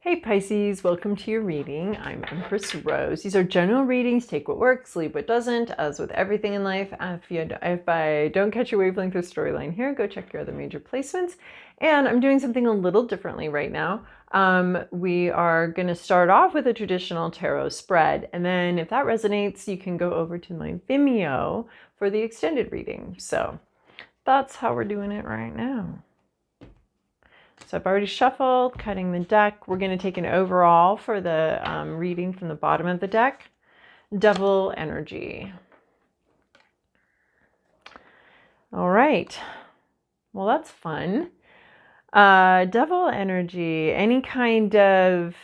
Hey Pisces, welcome to your reading. I'm Empress Rose. These are general readings. Take what works, leave what doesn't. As with everything in life, if I don't catch your wavelength or storyline here, go check your other major placements. And I'm doing something a little differently right now. We are going to start off with a traditional tarot spread. And then if that resonates, you can go over to my Vimeo for the extended reading. So that's how we're doing it right now. So I've already shuffled, cutting the deck. We're going to take an overall for the reading from the bottom of the deck. Devil energy. All right. Well, that's fun. Devil energy, any kind of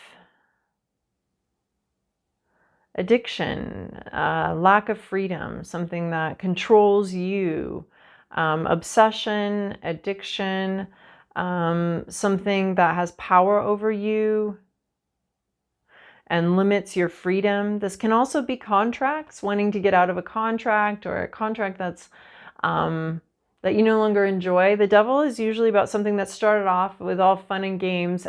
addiction, lack of freedom, something that controls you, obsession, addiction, something that has power over you and limits your freedom. This can also be contracts, wanting to get out of a contract, or a contract that's that you no longer enjoy. The devil is usually about something that started off with all fun and games,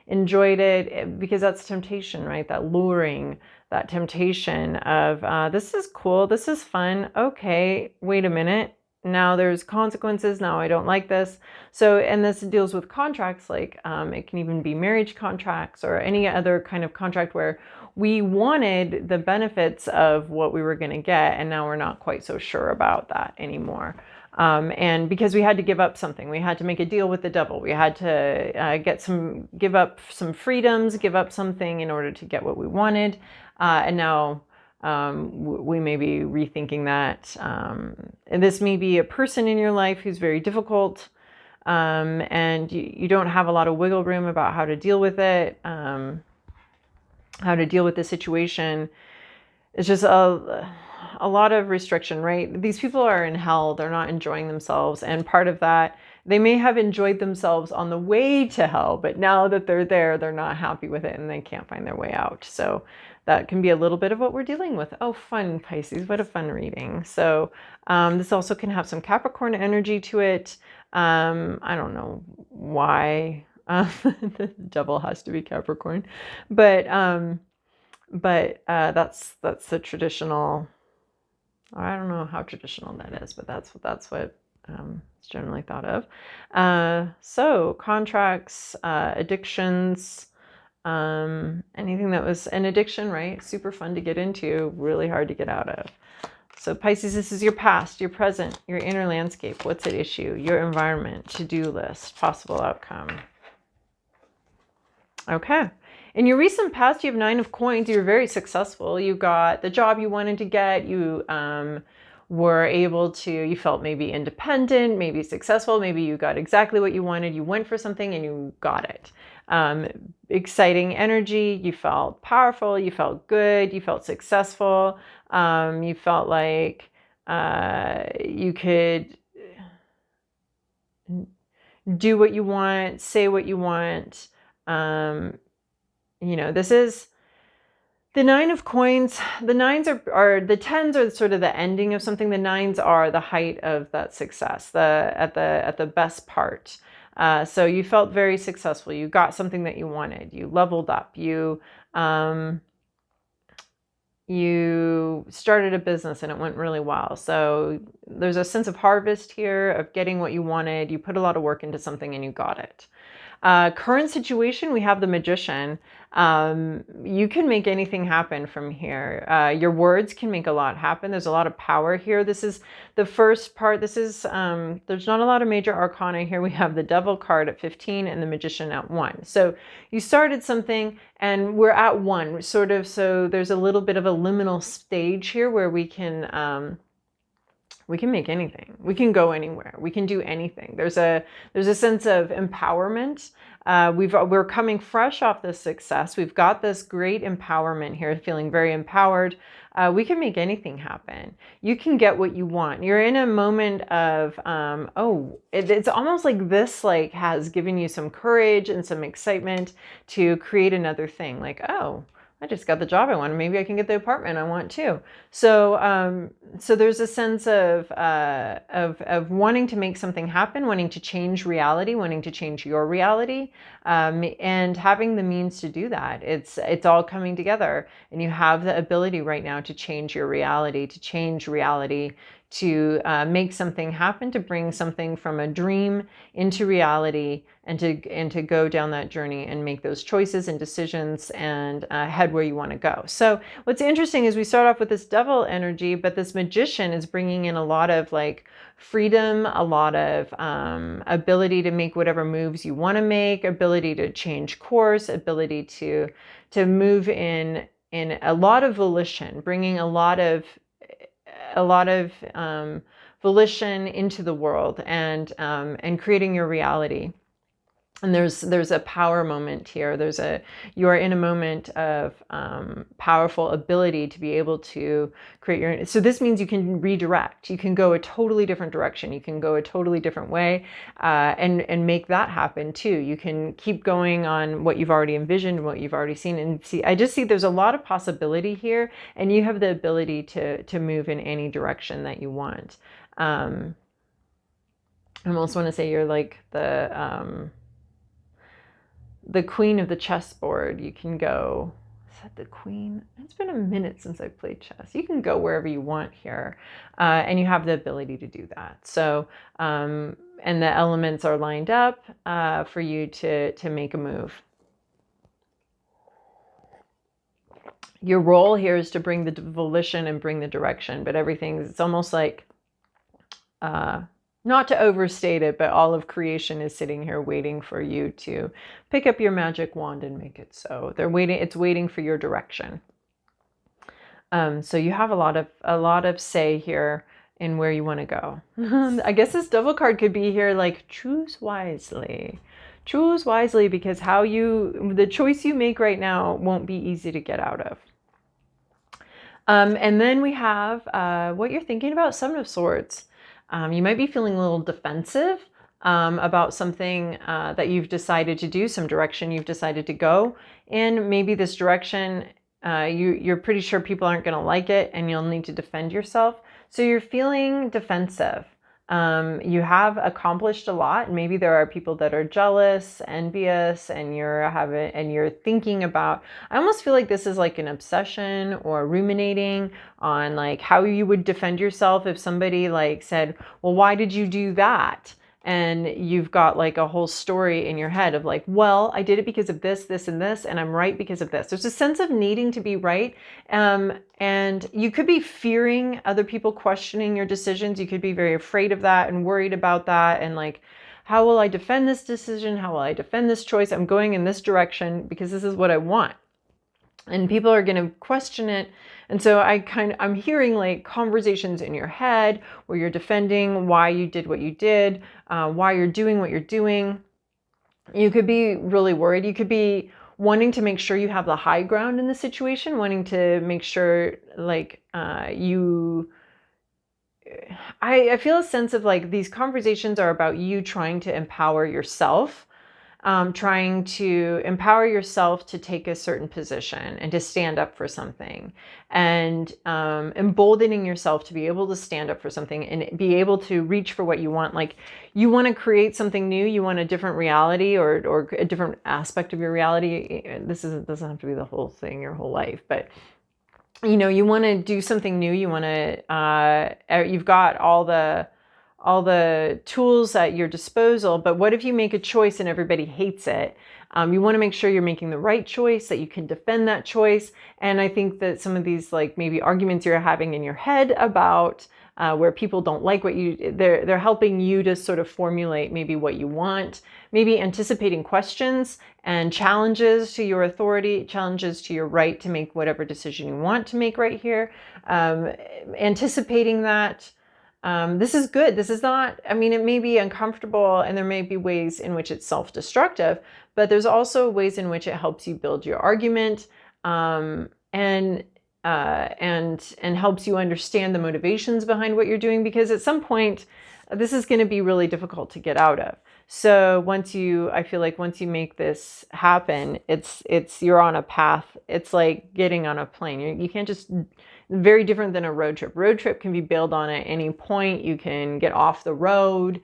enjoyed it because that's temptation, right? That luring, that temptation of this is cool, this is fun. Okay, wait a minute. Now there's consequences. Now I don't like this. So, and this deals with contracts, like it can even be marriage contracts or any other kind of contract where we wanted the benefits of what we were going to get, and now we're not quite so sure about that anymore. And because we had to give up something, we had to make a deal with the devil. We had to give up some freedoms, give up something in order to get what we wanted. And now we may be rethinking that. And this may be a person in your life who's very difficult, and you don't have a lot of wiggle room about how to deal with it, how to deal with the situation. It's just a lot of restriction, right? These people are in hell. They're not enjoying themselves. And part of that, they may have enjoyed themselves on the way to hell, but now that they're there, they're not happy with it and they can't find their way out. So that can be a little bit of what we're dealing with. Oh, fun, Pisces. What a fun reading. So this also can have some Capricorn energy to it. I don't know why the devil has to be Capricorn, but that's the traditional. I don't know how traditional that is, but that's what it's generally thought of. So contracts, addictions, anything that was an addiction, right? Super fun to get into, really hard to get out of. So Pisces, this is your past, your present, your inner landscape. What's at issue? Your environment, to-do list, possible outcome. Okay. In your recent past, you have 9 of coins. You were very successful. You got the job you wanted to get. You were able to, you felt maybe independent, maybe successful. Maybe you got exactly what you wanted. You went for something and you got it. Exciting energy. You felt powerful. You felt good. You felt successful. You felt like you could do what you want, say what you want. You know, this is the 9 of coins. The 9s are the 10s are sort of the ending of something. The 9s are the height of that success, at the best part. So you felt very successful. You got something that you wanted. You leveled up. You started a business and it went really well. So there's a sense of harvest here, of getting what you wanted. You put a lot of work into something and you got it. Current situation, we have the Magician. You can make anything happen from here. Your words can make a lot happen. There's a lot of power here. This is the first part. This is, there's not a lot of major arcana here. We have the Devil card at 15 and the Magician at 1. So you started something and we're at 1, sort of. So there's a little bit of a liminal stage here where we can make anything. We can go anywhere. We can do anything. There's a sense of empowerment. We're coming fresh off this success. We've got this great empowerment here, feeling very empowered. We can make anything happen. You can get what you want. You're in a moment of, it's almost like this has given you some courage and some excitement to create another thing. Like, oh, I just got the job I wanted. Maybe I can get the apartment I want too. So, so there's a sense of wanting to make something happen, wanting to change reality, wanting to change your reality. and having the means to do that. It's all coming together, and you have the ability right now to change your reality, to make something happen, to bring something from a dream into reality, and to go down that journey and make those choices and decisions and head where you want to go. So what's interesting is we start off with this devil energy, but this magician is bringing in a lot of like freedom, a lot of ability to make whatever moves you want to make, ability to change course, ability to move in a lot of volition, bringing a lot of volition into the world, and creating your reality. And there's a power moment here. You are in a moment of powerful ability to be able to create your. So this means you can redirect. You can go a totally different direction. You can go a totally different way, and make that happen too. You can keep going on what you've already envisioned, what you've already seen, and see. I just see there's a lot of possibility here, and you have the ability to move in any direction that you want. I almost want to say you're like the queen of the chessboard. You can go, is that the queen? It's been a minute since I've played chess. You can go wherever you want here, and you have the ability to do that. So, and the elements are lined up for you to make a move. Your role here is to bring the volition and bring the direction, but it's almost like, not to overstate it, but all of creation is sitting here waiting for you to pick up your magic wand and make it so. It's waiting for your direction. So you have a lot of say here in where you want to go. I guess this devil card could be here like, choose wisely. Choose wisely, because the choice you make right now won't be easy to get out of. And then we have what you're thinking about, Seven of Swords. You might be feeling a little defensive about something that you've decided to do, some direction you've decided to go in. Maybe this direction, you're pretty sure people aren't going to like it, and you'll need to defend yourself. So you're feeling defensive. You have accomplished a lot, and maybe there are people that are jealous, envious, and you're thinking about. I almost feel like this is like an obsession or ruminating on like how you would defend yourself if somebody like said, "Well, why did you do that?" And you've got like a whole story in your head of like, well, I did it because of this, this, and this, and I'm right because of this. There's a sense of needing to be right. And you could be fearing other people questioning your decisions. You could be very afraid of that and worried about that. And like, how will I defend this decision? How will I defend this choice? I'm going in this direction because this is what I want. And people are going to question it. And so I'm hearing like conversations in your head where you're defending why you did what you did, why you're doing what you're doing. You could be really worried. You could be wanting to make sure you have the high ground in the situation, wanting to make sure like I feel a sense of like these conversations are about you trying to empower yourself. Trying to empower yourself to take a certain position and to stand up for something, and emboldening yourself to be able to stand up for something and be able to reach for what you want. Like you want to create something new, you want a different reality or a different aspect of your reality. Doesn't have to be the whole thing, your whole life, but you know, you want to do something new. You want to, you've got all the tools at your disposal, but what if you make a choice and everybody hates it? You want to make sure you're making the right choice, that you can defend that choice. And I think that some of these like maybe arguments you're having in your head about where people don't like what they're helping you to sort of formulate maybe what you want, maybe anticipating questions and challenges to your authority, challenges to your right to make whatever decision you want to make right here. Anticipating that. This is good. This is not, I mean, it may be uncomfortable and there may be ways in which it's self-destructive, but there's also ways in which it helps you build your argument, and helps you understand the motivations behind what you're doing. Because at some point, this is going to be really difficult to get out of. So I feel like once you make this happen, you're on a path. It's like getting on a plane. You can't just, very different than a road trip. Road trip can be bailed on at any point. You can get off the road.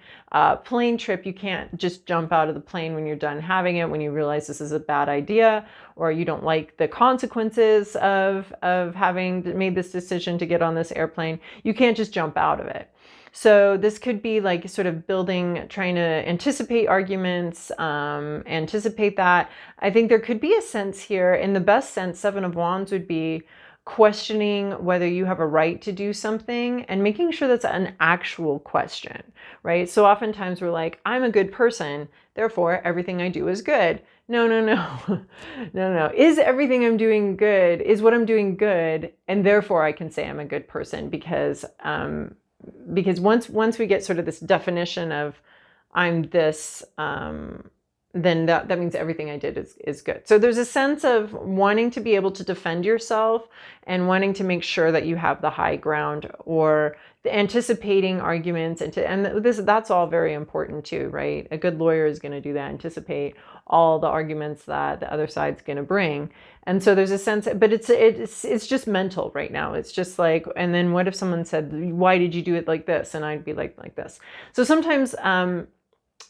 Plane trip, you can't just jump out of the plane when you're done having it, when you realize this is a bad idea, or you don't like the consequences of having made this decision to get on this airplane. You can't just jump out of it. So this could be like sort of trying to anticipate arguments, anticipate that. I think there could be a sense here, in the best sense, Seven of Wands would be questioning whether you have a right to do something and making sure that's an actual question, right? So oftentimes we're like, I'm a good person, therefore everything I do is good. No. No. Is everything I'm doing good? Is what I'm doing good? And therefore I can say I'm a good person, because once we get sort of this definition of I'm this, then that means everything I did is good. So there's a sense of wanting to be able to defend yourself and wanting to make sure that you have the high ground, or the anticipating arguments, that's all very important too, right? A good lawyer is going to do that, anticipate all the arguments that the other side's going to bring. And so there's a sense, but it's just mental right now. It's just like, and then what if someone said, why did you do it like this? And I'd be like this. So sometimes,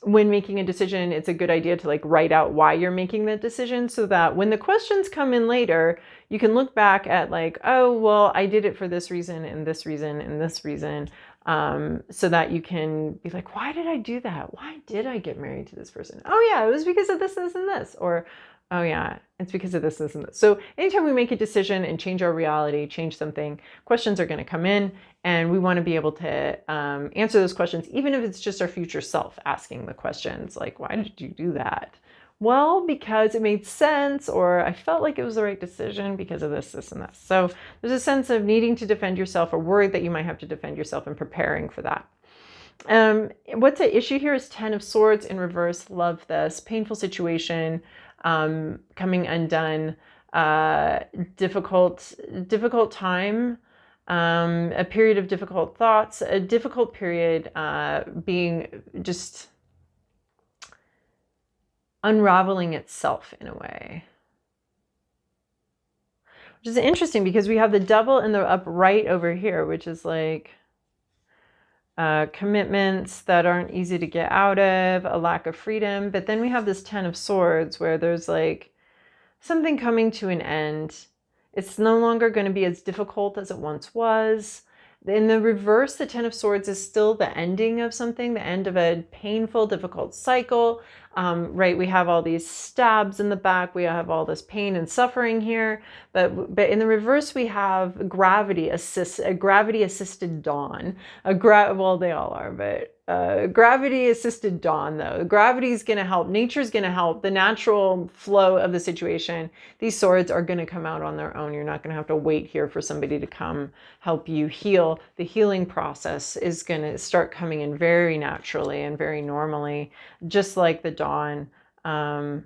when making a decision, it's a good idea to like write out why you're making that decision, so that when the questions come in later, you can look back at like, oh, well, I did it for this reason and this reason and this reason. So that you can be like, why did I do that? Why did I get married to this person? Oh yeah, it was because of this, this, and this. Or, oh yeah, it's because of this, this, and this. So anytime we make a decision and change our reality, change something, questions are going to come in, and we want to be able to answer those questions, even if it's just our future self asking the questions, like, why did you do that? Well, because it made sense, or I felt like it was the right decision because of this, this, and this. So there's a sense of needing to defend yourself, or worried that you might have to defend yourself, and preparing for that. What's at issue here is Ten of Swords in reverse. Love this. Painful situation, coming undone, difficult time, a period of difficult thoughts, a difficult period, being just unraveling itself in a way. Which is interesting, because we have the Devil in the upright over here, which is like commitments that aren't easy to get out of, a lack of freedom. But then we have this Ten of Swords, where there's like something coming to an end. It's no longer going to be as difficult as it once was. In the reverse, the Ten of Swords is still the ending of something, the end of a painful, difficult cycle. Right, we have all these stabs in the back. We have all this pain and suffering here. But in the reverse, we have a gravity-assisted dawn. Well, they all are, but gravity-assisted dawn, though. Gravity is going to help. Nature's going to help. The natural flow of the situation. These swords are going to come out on their own. You're not going to have to wait here for somebody to come help you heal. The healing process is going to start coming in very naturally and very normally, just like the dawn. But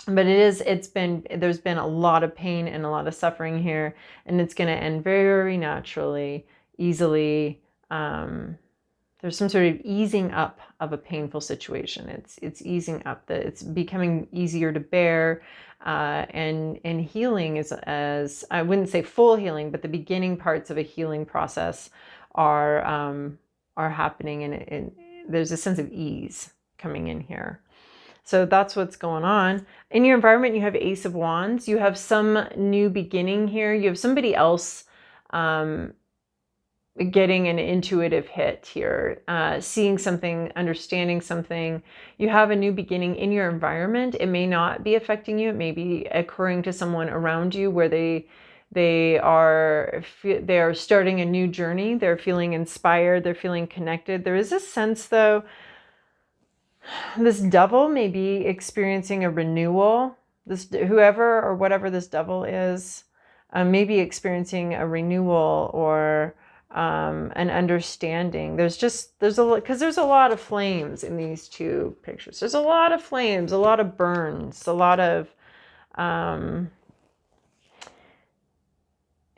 there's been a lot of pain and a lot of suffering here, and it's going to end very naturally, easily. There's some sort of easing up of a painful situation. It's easing up, it's becoming easier to bear, and healing is, as I wouldn't say full healing, but the beginning parts of a healing process are happening, and there's a sense of ease coming in here. So that's what's going on. In your environment, you have Ace of Wands. You have some new beginning here. You have somebody else getting an intuitive hit here, seeing something, understanding something. You have a new beginning in your environment. It may not be affecting you. It may be occurring to someone around you, where they are starting a new journey. They're feeling inspired. They're feeling connected. There is a sense, though, this Devil may be experiencing a renewal. Whoever or whatever this Devil is, may be experiencing a renewal, or an understanding. There's a lot of flames in these two pictures. There's a lot of flames, a lot of burns, a lot of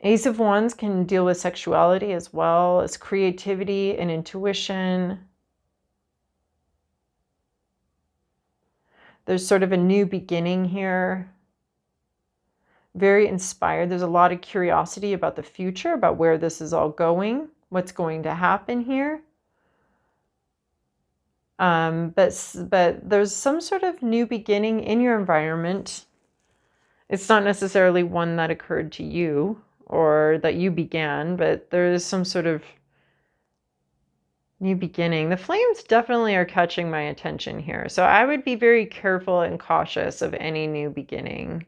Ace of Wands can deal with sexuality as well as creativity and intuition. There's sort of a new beginning here. Very inspired. There's a lot of curiosity about the future, about where this is all going, what's going to happen here. But there's some sort of new beginning in your environment. It's not necessarily one that occurred to you or that you began, but there is some sort of new beginning. The flames definitely are catching my attention here. So I would be very careful and cautious of any new beginning.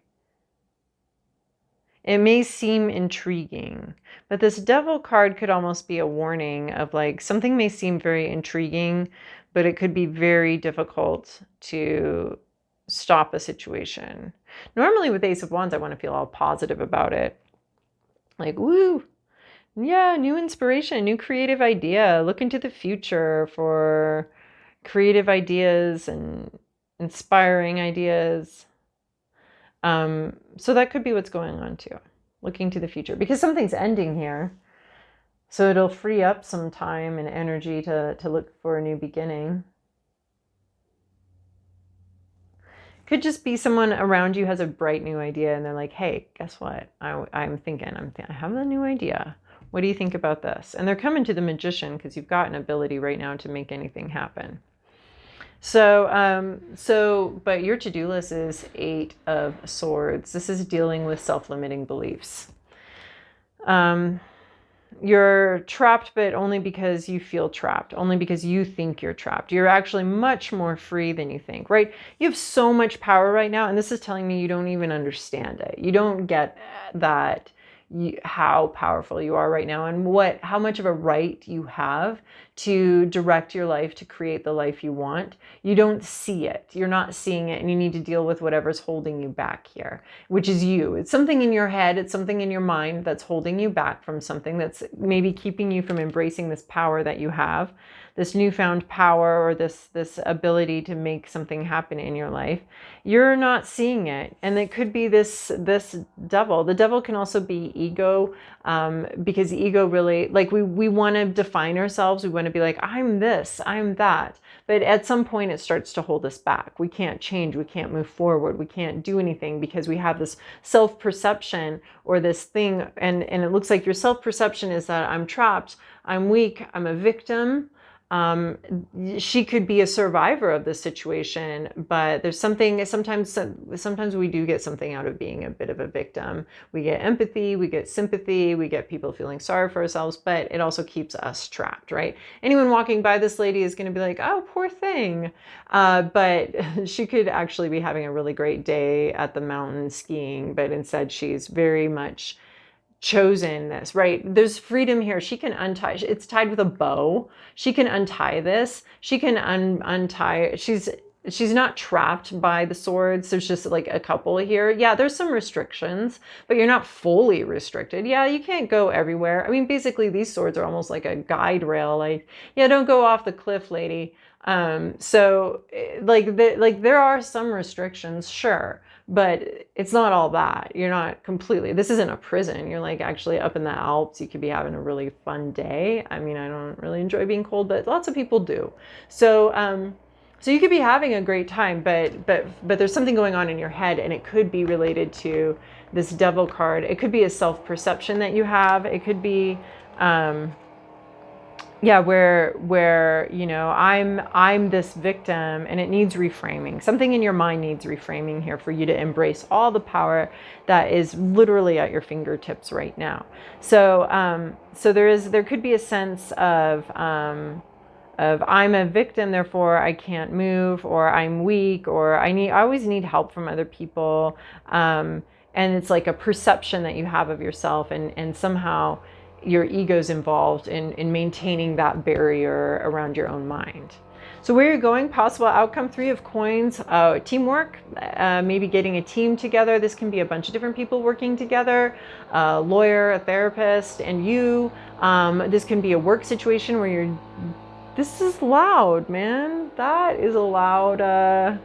It may seem intriguing, but this Devil card could almost be a warning of like something may seem very intriguing, but it could be very difficult to stop a situation. Normally with Ace of Wands, I want to feel all positive about it. Like, woo, yeah, new inspiration, new creative idea. Look into the future for creative ideas and inspiring ideas. So that could be what's going on too. Looking to the future because something's ending here. So it'll free up some time and energy to look for a new beginning. Could just be someone around you has a bright new idea and they're like, hey, guess what? I have a new idea. What do you think about this? And they're coming to the Magician because you've got an ability right now to make anything happen. So, but your to-do list is 8 of Swords. This is dealing with self-limiting beliefs. You're trapped, but only because you feel trapped, only because you think you're trapped. You're actually much more free than you think, right? You have so much power right now, and this is telling me you don't even understand it. You don't get that, how powerful you are right now and how much of a right you have to direct your life, to create the life you want. You don't see it. You're not seeing it, and you need to deal with whatever's holding you back here, which is you. It's something in your head, it's something in your mind that's holding you back from something that's maybe keeping you from embracing this power that you have, this newfound power or this ability to make something happen in your life. You're not seeing it, and it could be this devil. The devil can also be ego, because ego really, like we want to define ourselves. We want to be like, I'm this, I'm that. But at some point it starts to hold us back. We can't change. We can't move forward. We can't do anything because we have this self-perception or this thing. And it looks like your self-perception is that I'm trapped, I'm weak, I'm a victim. She could be a survivor of this situation, but there's something, sometimes we do get something out of being a bit of a victim. We get empathy, we get sympathy, we get people feeling sorry for ourselves, but it also keeps us trapped, right? Anyone walking by this lady is going to be like, oh, poor thing. But she could actually be having a really great day at the mountain skiing, but instead she's very much chosen this, right? There's freedom here. She can untie, it's tied with a bow. She can untie this. She can untie, she's not trapped by the swords. There's just like a couple here. Yeah, there's some restrictions, but you're not fully restricted. Yeah, you can't go everywhere. I mean, basically these swords are almost like a guide rail. Like, yeah, don't go off the cliff, lady. So like there are some restrictions, sure, but it's not all that. You're not completely, this isn't a prison. You're like actually up in the Alps. You could be having a really fun day. I mean, I don't really enjoy being cold, but lots of people do. So, so you could be having a great time, but there's something going on in your head, and it could be related to this devil card. It could be a self-perception that you have. It could be, yeah, where you know, I'm this victim, and it needs reframing. Something in your mind needs reframing here for you to embrace all the power that is literally at your fingertips right now. So so there could be a sense of I'm a victim, therefore I can't move, or I'm weak, or I always need help from other people. And it's like a perception that you have of yourself, and somehow your ego's involved in maintaining that barrier around your own mind. So where you're going, possible outcome, 3 of coins, teamwork, maybe getting a team together. This can be a bunch of different people working together, a lawyer, a therapist, and you. This can be a work situation where you're, this is loud, man. That is a loud, I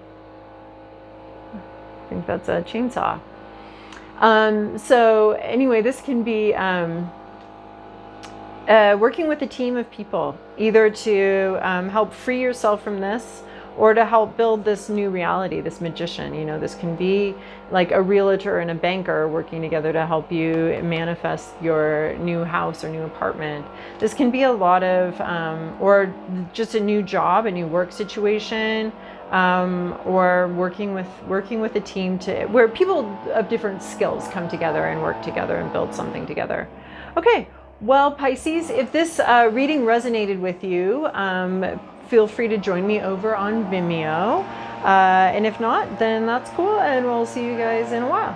think that's a chainsaw. So anyway, this can be working with a team of people, either to help free yourself from this or to help build this new reality, this magician. You know, this can be like a realtor and a banker working together to help you manifest your new house or new apartment. This can be a lot of, or just a new job, a new work situation, or working with a team to where people of different skills come together and work together and build something together. Okay. Well, Pisces, if this reading resonated with you, feel free to join me over on Vimeo. And if not, then that's cool, and we'll see you guys in a while.